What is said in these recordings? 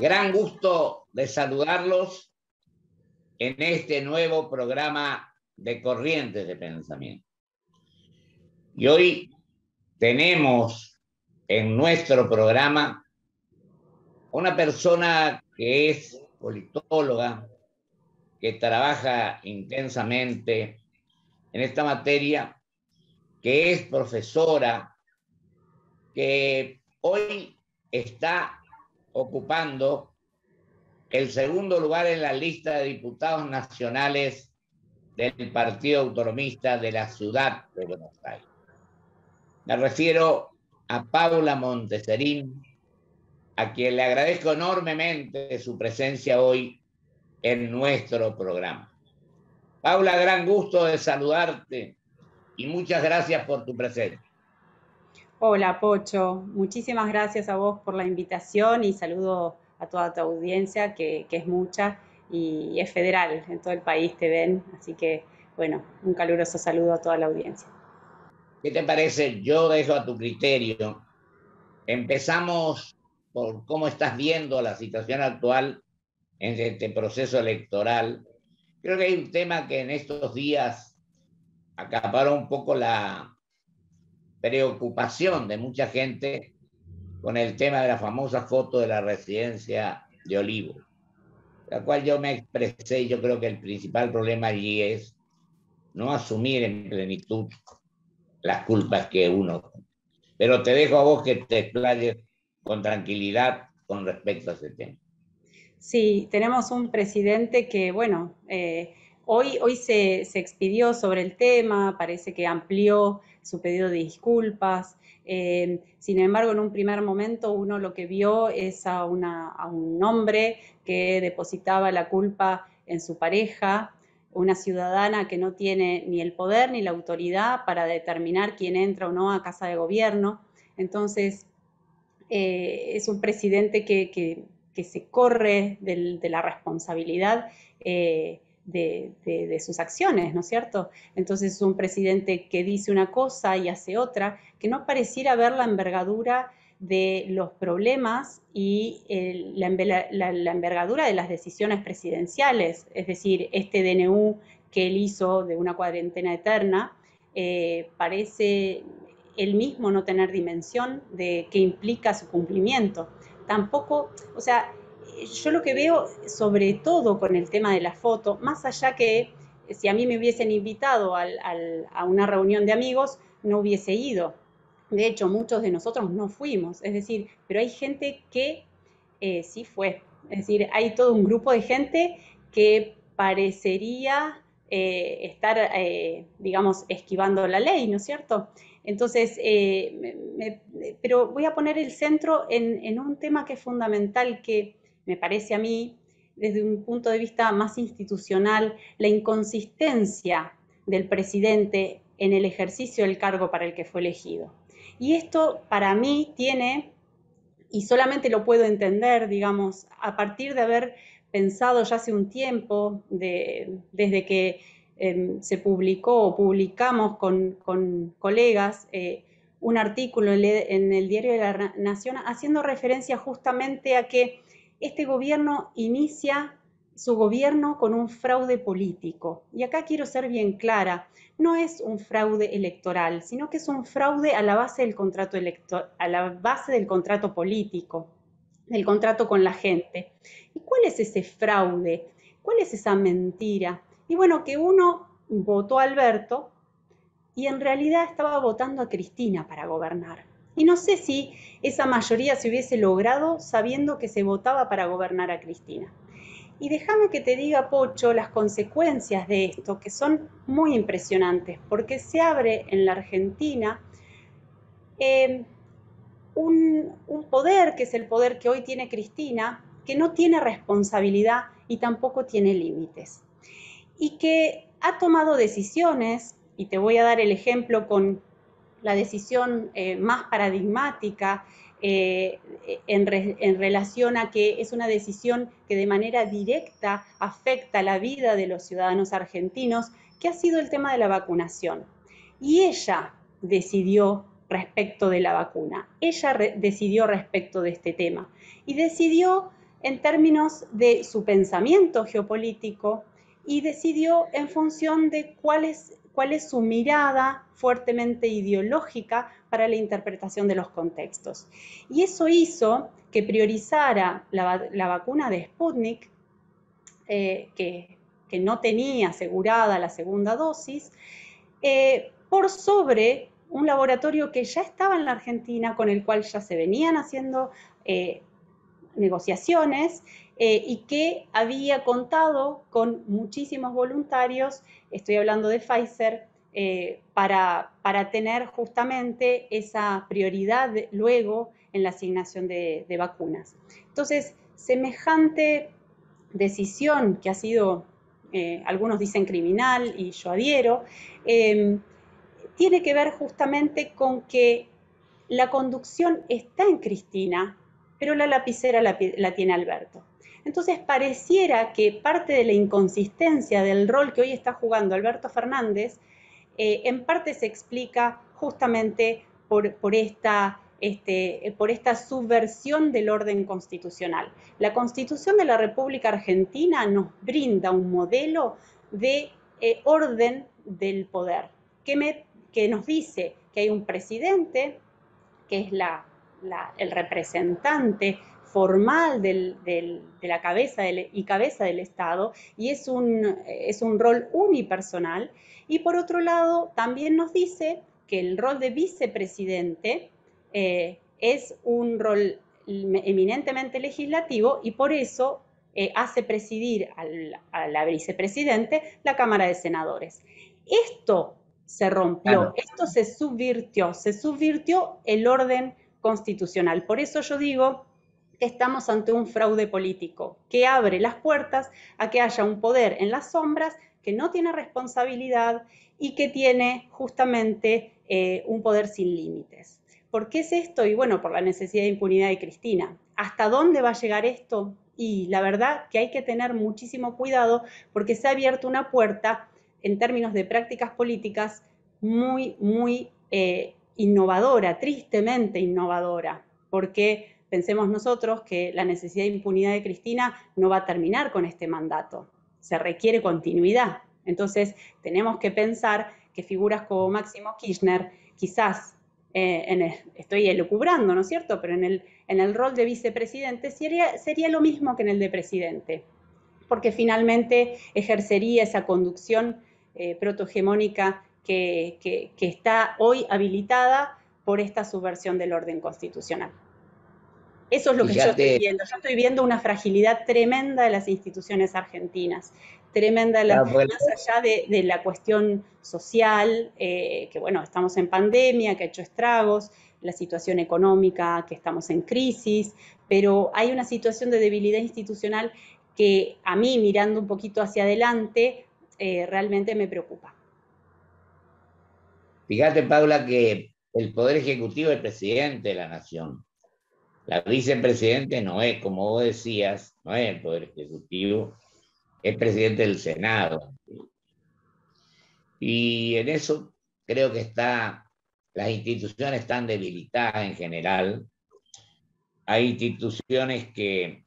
Gran gusto de saludarlos en este nuevo programa de Corrientes de Pensamiento. Y hoy tenemos en nuestro programa una persona que es politóloga, que trabaja intensamente en esta materia, que es profesora, que hoy está ocupando el segundo lugar en la lista de diputados nacionales del Partido Autonomista de la Ciudad de Buenos Aires. Me refiero a Paula Monteserín, a quien le agradezco enormemente su presencia hoy en nuestro programa. Paula, gran gusto de saludarte y muchas gracias por tu presencia. Hola, Pocho. Muchísimas gracias a vos por la invitación y saludo a toda tu audiencia, que es mucha y es federal, en todo el país te ven, así que, bueno, un caluroso saludo a toda la audiencia. ¿Qué te parece? Yo dejo a tu criterio. Empezamos por cómo estás viendo la situación actual en este proceso electoral. Creo que hay un tema que en estos días acaparó un poco la preocupación de mucha gente con el tema de la famosa foto de la residencia de Olivos, la cual yo me expresé y yo creo que el principal problema allí es no asumir en plenitud las culpas que uno. Pero te dejo a vos que te explayes con tranquilidad con respecto a ese tema. Sí, tenemos un presidente que, bueno, hoy se expidió sobre el tema, parece que amplió su pedido de disculpas. Sin embargo, en un primer momento uno lo que vio es a un hombre que depositaba la culpa en su pareja, una ciudadana que no tiene ni el poder ni la autoridad para determinar quién entra o no a casa de gobierno. Entonces, es un presidente que se corre de la responsabilidad de sus acciones, ¿no es cierto? Entonces es un presidente que dice una cosa y hace otra, que no pareciera ver la envergadura de los problemas y la envergadura de las decisiones presidenciales, es decir, este DNU que él hizo de una cuarentena eterna, parece él mismo no tener dimensión de qué implica su cumplimiento. Tampoco, o sea, yo lo que veo sobre todo con el tema de la foto, más allá que si a mí me hubiesen invitado a una reunión de amigos, no hubiese ido. De hecho, muchos de nosotros no fuimos, es decir, pero hay gente que sí fue. Es decir, hay todo un grupo de gente que parecería estar, digamos, esquivando la ley, ¿no es cierto? Entonces, pero voy a poner el centro en un tema que es fundamental, que me parece a mí, desde un punto de vista más institucional, la inconsistencia del presidente en el ejercicio del cargo para el que fue elegido. Y esto para mí tiene, y solamente lo puedo entender, digamos, a partir de haber pensado ya hace un tiempo, desde que se publicó o publicamos con colegas un artículo en el Diario de la Nación haciendo referencia justamente a que este gobierno inicia su gobierno con un fraude político. Y acá quiero ser bien clara, no es un fraude electoral, sino que es un fraude a la base del contrato a la base del contrato político, del contrato con la gente. ¿Y cuál es ese fraude? ¿Cuál es esa mentira? Y bueno, que uno votó a Alberto y en realidad estaba votando a Cristina para gobernar. Y no sé si esa mayoría se hubiese logrado sabiendo que se votaba para gobernar a Cristina. Y déjame que te diga, Pocho, las consecuencias de esto, que son muy impresionantes, porque se abre en la Argentina un poder, que es el poder que hoy tiene Cristina, que no tiene responsabilidad y tampoco tiene límites. Y que ha tomado decisiones, y te voy a dar el ejemplo con la decisión más paradigmática en relación a que es una decisión que de manera directa afecta la vida de los ciudadanos argentinos, que ha sido el tema de la vacunación. Y ella decidió respecto de la vacuna, ella decidió respecto de este tema y decidió en términos de su pensamiento geopolítico y decidió en función de cuál es su mirada fuertemente ideológica para la interpretación de los contextos. Y eso hizo que priorizara la vacuna de Sputnik, que no tenía asegurada la segunda dosis, por sobre un laboratorio que ya estaba en la Argentina, con el cual ya se venían haciendo negociaciones y que había contado con muchísimos voluntarios, estoy hablando de Pfizer, para tener justamente esa prioridad luego en la asignación de vacunas. Entonces, semejante decisión que ha sido, algunos dicen criminal y yo adhiero, tiene que ver justamente con que la conducción está en Cristina, pero la lapicera la tiene Alberto. Entonces pareciera que parte de la inconsistencia del rol que hoy está jugando Alberto Fernández, en parte se explica justamente por esta subversión del orden constitucional. La Constitución de la República Argentina nos brinda un modelo de orden del poder, que nos dice que hay un presidente, que es el representante formal de la cabeza del Estado, y es un rol unipersonal. Y por otro lado, también nos dice que el rol de vicepresidente es un rol eminentemente legislativo y por eso hace presidir a la vicepresidente la Cámara de Senadores. Esto se rompió, esto se subvirtió el orden constitucional. Por eso yo digo que estamos ante un fraude político que abre las puertas a que haya un poder en las sombras que no tiene responsabilidad y que tiene justamente un poder sin límites. ¿Por qué es esto? Y bueno, por la necesidad de impunidad de Cristina. ¿Hasta dónde va a llegar esto? Y la verdad que hay que tener muchísimo cuidado porque se ha abierto una puerta en términos de prácticas políticas muy, muy innovadora, tristemente innovadora, porque pensemos nosotros que la necesidad de impunidad de Cristina no va a terminar con este mandato, se requiere continuidad. Entonces tenemos que pensar que figuras como Máximo Kirchner, quizás, estoy elucubrando, ¿no es cierto?, pero en el rol de vicepresidente sería lo mismo que en el de presidente, porque finalmente ejercería esa conducción protohegemónica que está hoy habilitada por esta subversión del orden constitucional. Eso es lo que yo estoy viendo. Yo estoy viendo una fragilidad tremenda de las instituciones argentinas, tremenda, más allá de la cuestión social, que bueno, estamos en pandemia, que ha hecho estragos, la situación económica, que estamos en crisis, pero hay una situación de debilidad institucional que a mí, mirando un poquito hacia adelante, realmente me preocupa. Fíjate, Paula, que el Poder Ejecutivo es el presidente de la Nación. La vicepresidente no es, como vos decías, no es el Poder Ejecutivo, es presidente del Senado. Y en eso creo que las instituciones están debilitadas en general. Hay instituciones que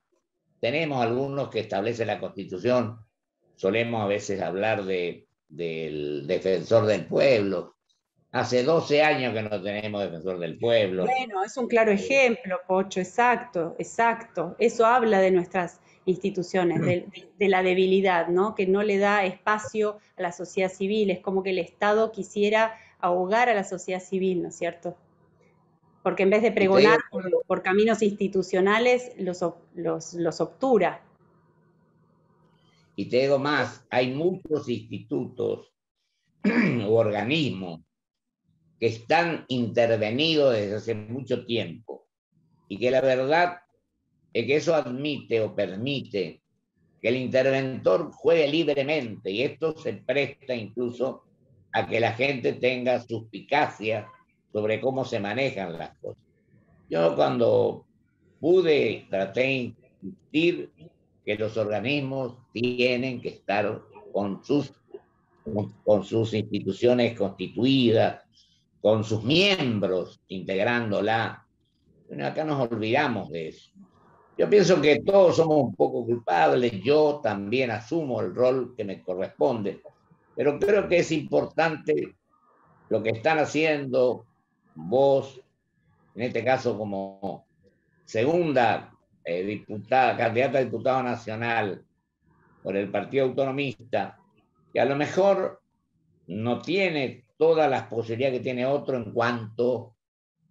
tenemos algunos que establecen la Constitución. Solemos a veces hablar del defensor del pueblo. Hace 12 años que no tenemos defensor del pueblo. Bueno, es un claro ejemplo, Pocho, exacto, exacto. Eso habla de nuestras instituciones, de la debilidad, ¿no? Que no le da espacio a la sociedad civil. Es como que el Estado quisiera ahogar a la sociedad civil, ¿no es cierto? Porque en vez de pregonar por caminos institucionales, los obtura. Y te digo más, hay muchos institutos u organismos que están intervenidos desde hace mucho tiempo y que la verdad es que eso admite o permite que el interventor juegue libremente y esto se presta incluso a que la gente tenga suspicacia sobre cómo se manejan las cosas. Yo cuando pude traté de insistir que los organismos tienen que estar con sus instituciones constituidas, con sus miembros integrándola. Bueno, acá nos olvidamos de eso. Yo pienso que todos somos un poco culpables, yo también asumo el rol que me corresponde, pero creo que es importante lo que están haciendo vos, en este caso como segunda diputada, candidata a diputado nacional por el Partido Autonomista, que a lo mejor no tiene todas las posibilidades que tiene otro en cuanto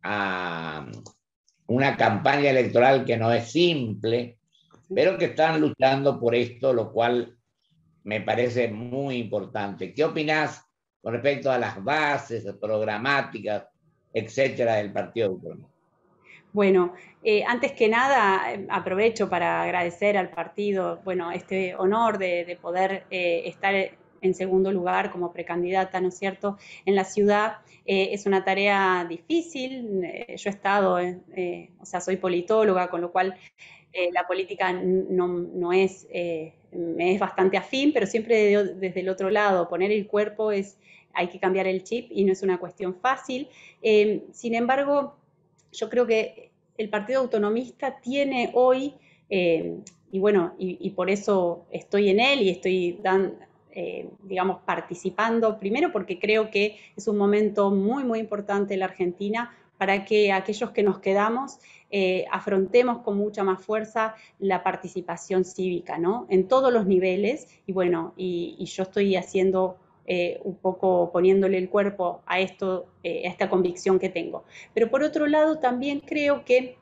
a una campaña electoral que no es simple, pero que están luchando por esto, lo cual me parece muy importante. ¿Qué opinás con respecto a las bases programáticas, etcétera, del Partido Autónomo? Bueno, antes que nada, aprovecho para agradecer al partido, bueno, este honor de poder estar en segundo lugar como precandidata, ¿no es cierto?, en la ciudad. Es una tarea difícil. Yo he estado, o sea, soy politóloga, con lo cual la política no es, me es bastante afín, pero siempre desde el otro lado, poner el cuerpo es, hay que cambiar el chip y no es una cuestión fácil. Sin embargo, yo creo que el Partido Autonomista tiene hoy, y bueno, y por eso estoy en él y estoy digamos, participando, primero porque creo que es un momento muy, muy importante en la Argentina para que aquellos que nos quedamos afrontemos con mucha más fuerza la participación cívica, ¿no? En todos los niveles, y bueno, y yo estoy haciendo un poco poniéndole el cuerpo a esto, a esta convicción que tengo. Pero por otro lado, también creo que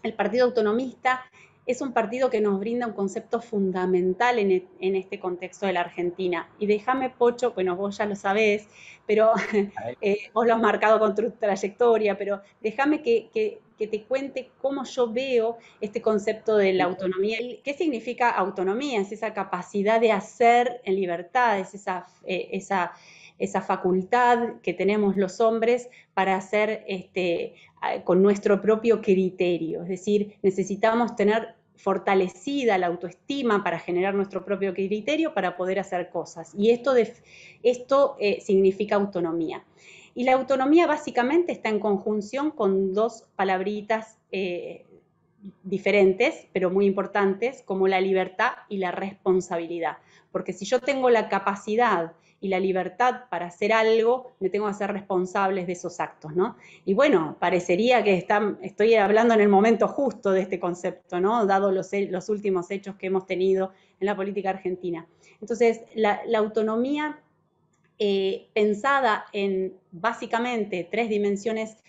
el Partido Autonomista es un partido que nos brinda un concepto fundamental en este contexto de la Argentina. Y déjame, Pocho, bueno, vos ya lo sabés, pero vos lo has marcado con tu trayectoria, pero déjame que te cuente cómo yo veo este concepto de la autonomía. ¿Qué significa autonomía? Es esa capacidad de hacer en libertad, es esa facultad que tenemos los hombres para hacer con nuestro propio criterio. Es decir, necesitamos tener fortalecida la autoestima para generar nuestro propio criterio para poder hacer cosas. Y esto significa autonomía. Y la autonomía básicamente está en conjunción con dos palabritas diferentes, pero muy importantes, como la libertad y la responsabilidad. Porque si yo tengo la capacidad y la libertad para hacer algo, me tengo que hacer responsables de esos actos, ¿no? Y bueno, parecería que estoy hablando en el momento justo de este concepto, ¿no? Dado los últimos hechos que hemos tenido en la política argentina. Entonces, la autonomía pensada en básicamente tres dimensiones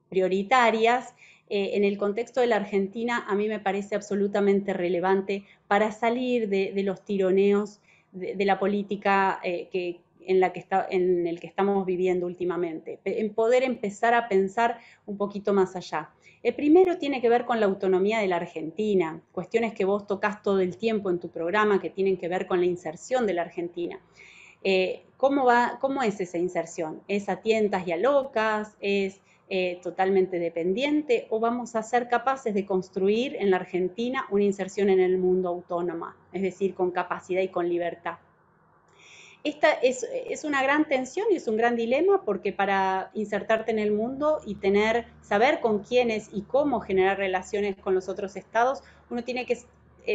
prioritarias, en el contexto de la Argentina a mí me parece absolutamente relevante para salir de los tironeos de la política en el que estamos viviendo últimamente, en poder empezar a pensar un poquito más allá. El primero tiene que ver con la autonomía de la Argentina, cuestiones que vos tocás todo el tiempo en tu programa que tienen que ver con la inserción de la Argentina. ¿Cómo es esa inserción? ¿Es a tientas y a locas? ¿Es totalmente dependiente? ¿O vamos a ser capaces de construir en la Argentina una inserción en el mundo autónoma? Es decir, con capacidad y con libertad. Esta es una gran tensión y es un gran dilema porque para insertarte en el mundo y saber con quiénes y cómo generar relaciones con los otros estados, uno tiene que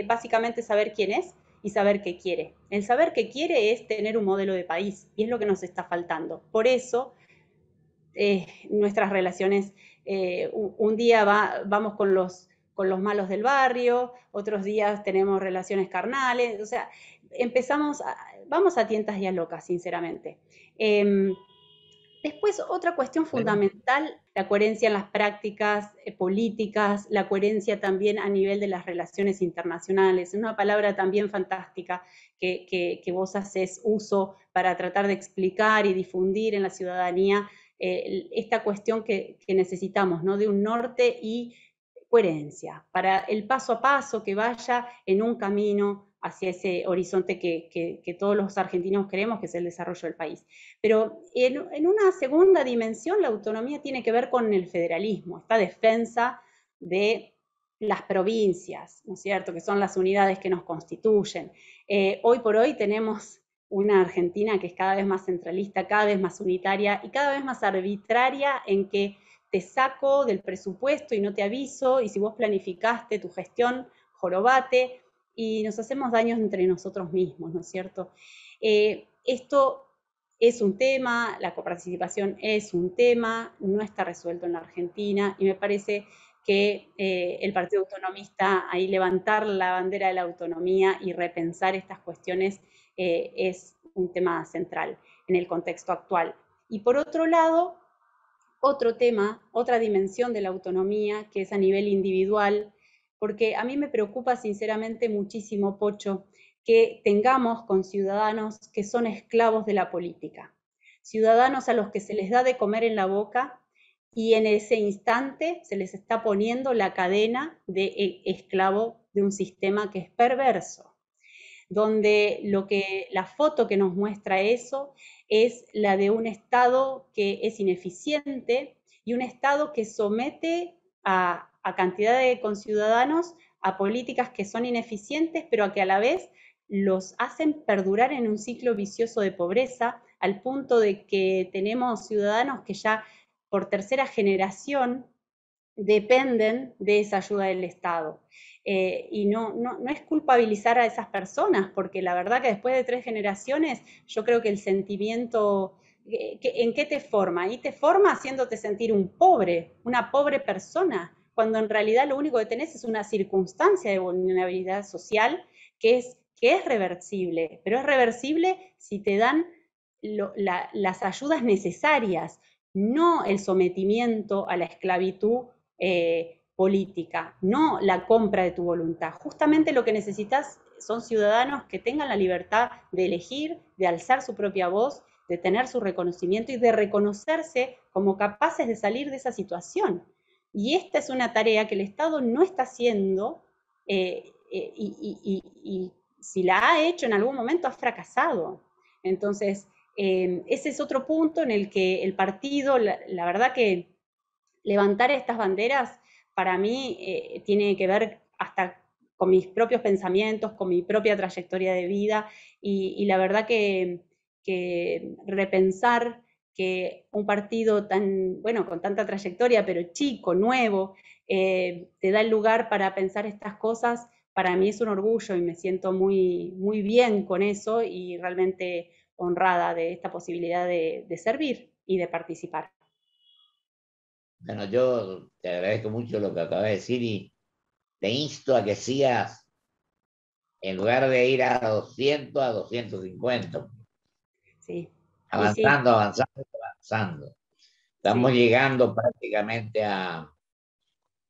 básicamente saber quién es y saber qué quiere. El saber qué quiere es tener un modelo de país y es lo que nos está faltando. Por eso nuestras relaciones, un día vamos con los malos del barrio, otros días tenemos relaciones carnales, o sea, vamos a tientas y a locas, sinceramente. Después, otra cuestión fundamental, la coherencia en las prácticas políticas, la coherencia también a nivel de las relaciones internacionales, una palabra también fantástica que vos haces uso para tratar de explicar y difundir en la ciudadanía esta cuestión que necesitamos, ¿no? De un norte y coherencia, para el paso a paso que vaya en un camino hacia ese horizonte que todos los argentinos queremos, que es el desarrollo del país. Pero en una segunda dimensión, la autonomía tiene que ver con el federalismo, esta defensa de las provincias, ¿no es cierto?, que son las unidades que nos constituyen. Hoy por hoy tenemos una Argentina que es cada vez más centralista, cada vez más unitaria y cada vez más arbitraria en que te saco del presupuesto y no te aviso, y si vos planificaste tu gestión, jorobate, y nos hacemos daños entre nosotros mismos, ¿no es cierto? Esto es un tema, la coparticipación es un tema, no está resuelto en la Argentina, y me parece que el Partido Autonomista, ahí levantar la bandera de la autonomía y repensar estas cuestiones es un tema central en el contexto actual. Y por otro lado, otro tema, otra dimensión de la autonomía, que es a nivel individual, porque a mí me preocupa sinceramente muchísimo, Pocho, que tengamos con ciudadanos que son esclavos de la política, ciudadanos a los que se les da de comer en la boca y en ese instante se les está poniendo la cadena de esclavo de un sistema que es perverso, donde la foto que nos muestra eso es la de un Estado que es ineficiente y un Estado que somete a cantidad de conciudadanos a políticas que son ineficientes, pero que a la vez los hacen perdurar en un ciclo vicioso de pobreza, al punto de que tenemos ciudadanos que ya por tercera generación dependen de esa ayuda del Estado. Y no es culpabilizar a esas personas, porque la verdad que después de 3 generaciones, yo creo que el sentimiento, ¿en qué te forma? Y te forma haciéndote sentir un pobre, una pobre persona, cuando en realidad lo único que tenés es una circunstancia de vulnerabilidad social que es reversible, pero es reversible si te dan las ayudas necesarias, no el sometimiento a la esclavitud política, no la compra de tu voluntad. Justamente lo que necesitas son ciudadanos que tengan la libertad de elegir, de alzar su propia voz, de tener su reconocimiento y de reconocerse como capaces de salir de esa situación. Y esta es una tarea que el Estado no está haciendo y si la ha hecho en algún momento ha fracasado. Entonces, ese es otro punto en el que el partido, la verdad que levantar estas banderas para mí tiene que ver hasta con mis propios pensamientos, con mi propia trayectoria de vida y la verdad que repensar que un partido tan, bueno, con tanta trayectoria, pero chico, nuevo, te da el lugar para pensar estas cosas, para mí es un orgullo y me siento muy, muy bien con eso y realmente honrada de esta posibilidad de servir y de participar. Bueno, yo te agradezco mucho lo que acabas de decir y te insto a que sigas, en lugar de ir a 200, a 250, Sí, y sí, avanzando, avanzando, avanzando. Estamos sí. llegando prácticamente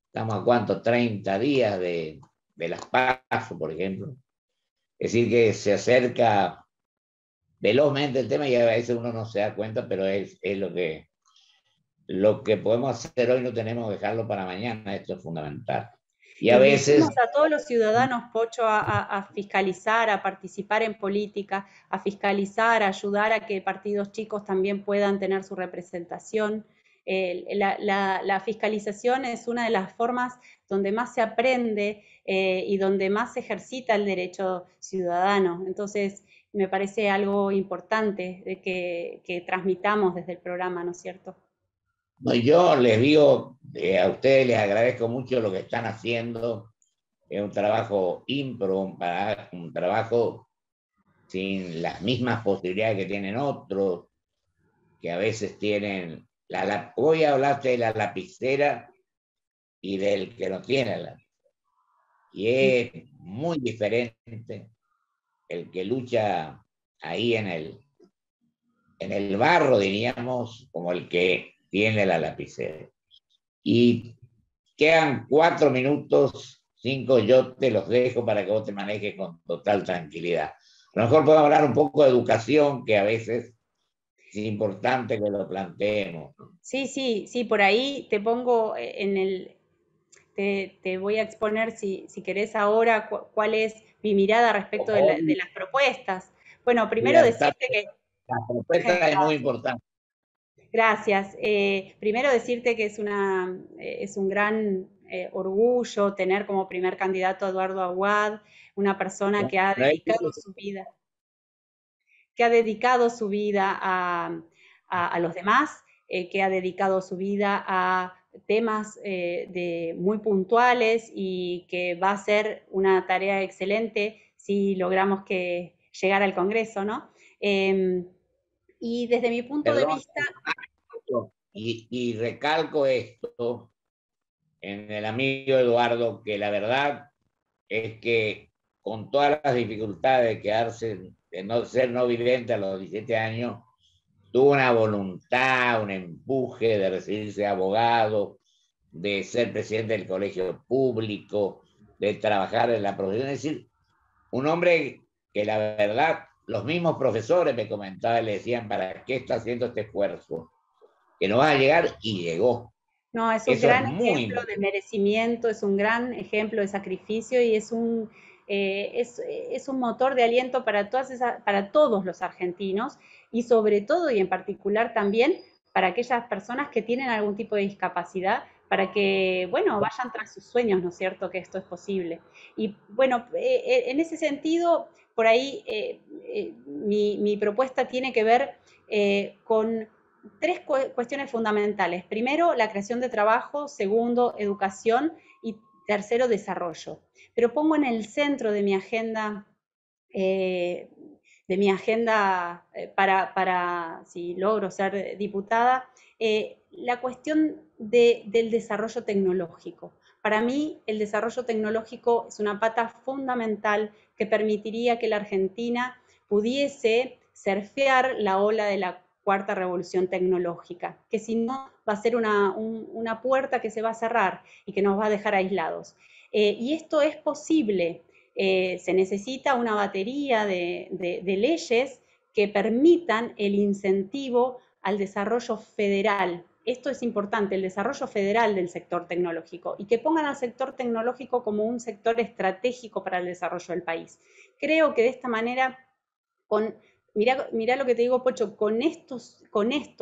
¿estamos a cuánto? 30 días de las PASO, por ejemplo. Es decir, que se acerca velozmente el tema y a veces uno no se da cuenta, pero es lo que podemos hacer hoy no tenemos que dejarlo para mañana, esto es fundamental. Y a veces, Invitemos a todos los ciudadanos, Pocho, a fiscalizar, a participar en política, a fiscalizar, a ayudar a que partidos chicos también puedan tener su representación. La fiscalización es una de las formas donde más se aprende y donde más se ejercita el derecho ciudadano. Entonces, me parece algo importante de que transmitamos desde el programa, ¿no es cierto? no, yo les digo, a ustedes les agradezco mucho lo que están haciendo. Es un trabajo ímprobo, un trabajo sin las mismas posibilidades que tienen otros, que a veces tienen. Hoy hablaste de la lapicera y del que no tiene la. Y es muy diferente el que lucha ahí en el barro, diríamos, como el que tiene la lapicera. Y quedan 4 minutos, 5, yo te los dejo para que vos te manejes con total tranquilidad. A lo mejor podemos hablar un poco de educación, que a veces es importante que lo planteemos. Sí, sí, sí, por ahí te pongo te voy a exponer si querés ahora cuál es mi mirada respecto de Hoy, las propuestas. Bueno, primero libertad, decirte que, la propuesta es muy importante. gracias, primero decirte que es un gran orgullo tener como primer candidato a Eduardo Aguad, una persona que ha No es dedicado su vida, que ha dedicado su vida a los demás que ha dedicado su vida a temas muy puntuales y que va a ser una tarea excelente si logramos llegar al Congreso, ¿no? Y desde mi punto de Perdón, vista... y recalco esto en el amigo Eduardo, que la verdad es que con todas las dificultades de quedarse, de no ser no vidente a los 17 años, tuvo una voluntad, un empuje de recibirse abogado, de ser presidente del colegio público, de trabajar en la profesión. Es decir, un hombre que la verdad, los mismos profesores me comentaban, le decían, ¿para qué está haciendo este esfuerzo? Que no va a llegar, y llegó. No, es un gran ejemplo de merecimiento, es un gran ejemplo de sacrificio y es un motor de aliento para todos los argentinos y sobre todo y en particular también para aquellas personas que tienen algún tipo de discapacidad, para que, bueno, vayan tras sus sueños, ¿no es cierto?, que esto es posible. Y bueno, en ese sentido, por ahí mi propuesta tiene que ver con tres cuestiones fundamentales. Primero, la creación de trabajo. Segundo, educación. Y tercero, desarrollo. Pero pongo en el centro de mi agenda, para si logro ser diputada, la cuestión del desarrollo tecnológico. Para mí, el desarrollo tecnológico es una pata fundamental que permitiría que la Argentina pudiese surfear la ola de la cuarta revolución tecnológica, que si no va a ser una puerta que se va a cerrar y que nos va a dejar aislados. Y esto es posible. Se necesita una batería de leyes que permitan el incentivo al desarrollo federal. Esto es importante, el desarrollo federal del sector tecnológico, y que pongan al sector tecnológico como un sector estratégico para el desarrollo del país. Creo que de esta manera, mirá lo que te digo, Pocho, con esto,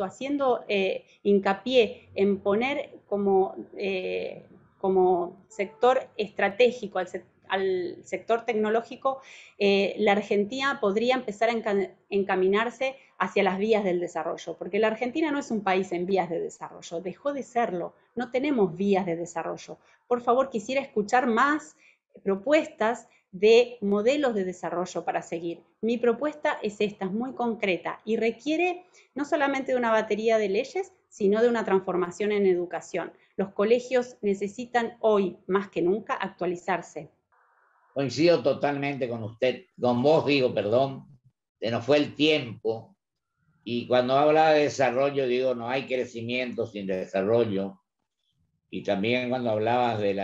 haciendo hincapié en poner como sector estratégico al sector tecnológico, la Argentina podría empezar a encaminarse hacia las vías del desarrollo, porque la Argentina no es un país en vías de desarrollo, dejó de serlo, no tenemos vías de desarrollo. Por favor, quisiera escuchar más propuestas de modelos de desarrollo para seguir. Mi propuesta es esta, es muy concreta y requiere no solamente de una batería de leyes, sino de una transformación en educación. Los colegios necesitan hoy, más que nunca, actualizarse. Coincido totalmente con usted, con vos digo, perdón, se nos fue el tiempo, y cuando habla de desarrollo digo, no hay crecimiento sin desarrollo. Y también cuando hablabas del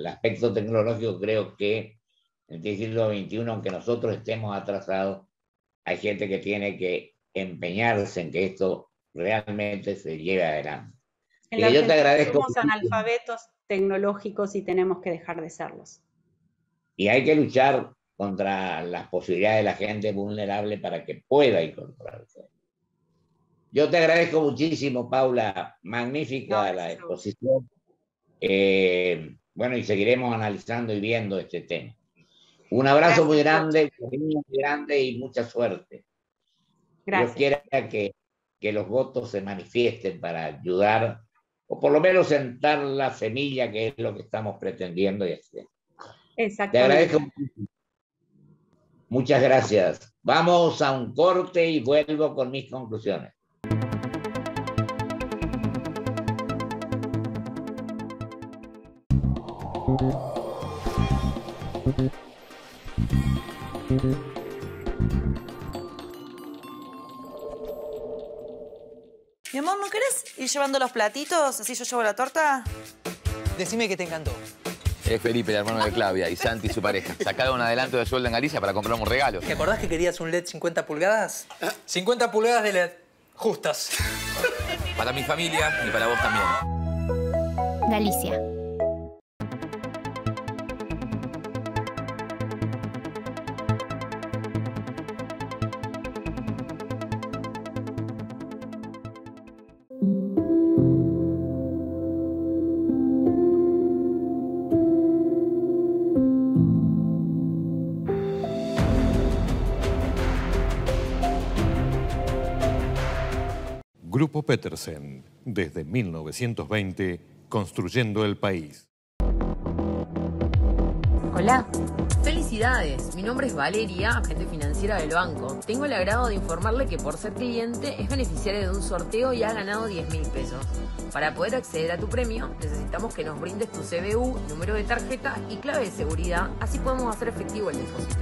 aspecto tecnológico, creo que en el siglo XXI, aunque nosotros estemos atrasados, hay gente que tiene que empeñarse en que esto realmente se lleve adelante. En la Argentina somos analfabetos tecnológicos y tenemos que dejar de serlos. Y hay que luchar contra las posibilidades de la gente vulnerable para que pueda incorporarse. Yo te agradezco muchísimo, Paula. Magnífica la exposición. Bueno, y seguiremos analizando y viendo este tema. Un abrazo muy grande, un cariño muy grande y mucha suerte. Gracias. Dios quiera que los votos se manifiesten para ayudar, o por lo menos sentar la semilla, que es lo que estamos pretendiendo y haciendo. Te agradezco muchísimo. Muchas gracias. Vamos a un corte y vuelvo con mis conclusiones. Mi amor, ¿no querés ir llevando los platitos? ¿Así yo llevo la torta? Decime que te encantó. Es Felipe, el hermano de Claudia, y Santi, su pareja. Sacaron un adelanto de sueldo en Galicia para comprar un regalo. ¿Te acordás que querías un LED 50 pulgadas? 50 pulgadas de LED. Justas. Para mi familia y para vos también. Galicia. Grupo Petersen, desde 1920, construyendo el país. Hola. Felicidades, mi nombre es Valeria, agente financiera del banco. Tengo el agrado de informarle que por ser cliente es beneficiario de un sorteo y ha ganado 10.000 pesos. Para poder acceder a tu premio, necesitamos que nos brindes tu CBU, número de tarjeta y clave de seguridad, así podemos hacer efectivo el depósito.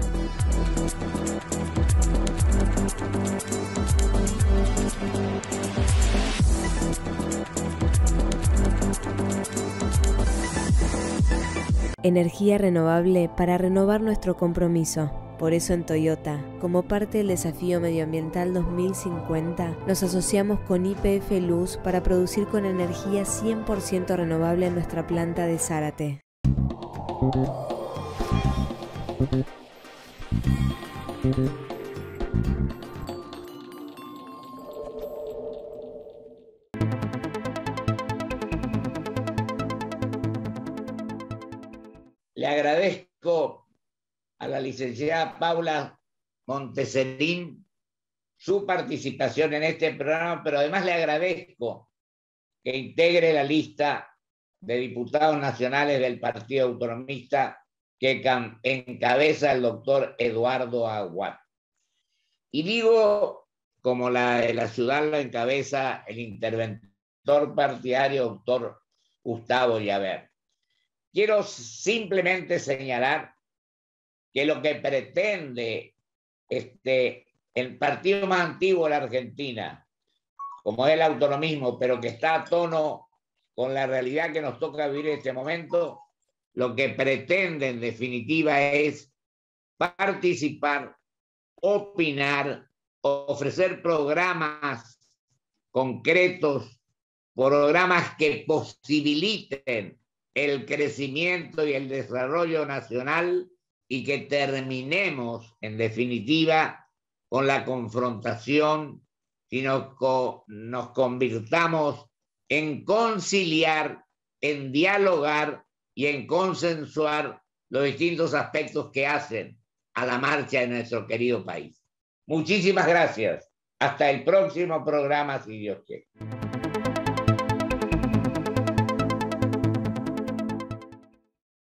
Energía renovable para renovar nuestro compromiso. Por eso en Toyota, como parte del desafío medioambiental 2050, nos asociamos con YPF Luz para producir con energía 100% renovable en nuestra planta de Zárate. Le agradezco a la licenciada Paula Monteserín su participación en este programa, pero además le agradezco que integre la lista de diputados nacionales del Partido Autonomista que encabeza el doctor Eduardo Aguad. Y digo, como la ciudad lo encabeza el interventor partidario doctor Gustavo Llaver. Quiero simplemente señalar que lo que pretende el partido más antiguo de la Argentina, como es el autonomismo, pero que está a tono con la realidad que nos toca vivir en este momento, lo que pretende en definitiva es participar, opinar, ofrecer programas concretos, programas que posibiliten el crecimiento y el desarrollo nacional y que terminemos, en definitiva, con la confrontación y nos convirtamos en conciliar, en dialogar y en consensuar los distintos aspectos que hacen a la marcha de nuestro querido país. Muchísimas gracias. Hasta el próximo programa, si Dios quiere.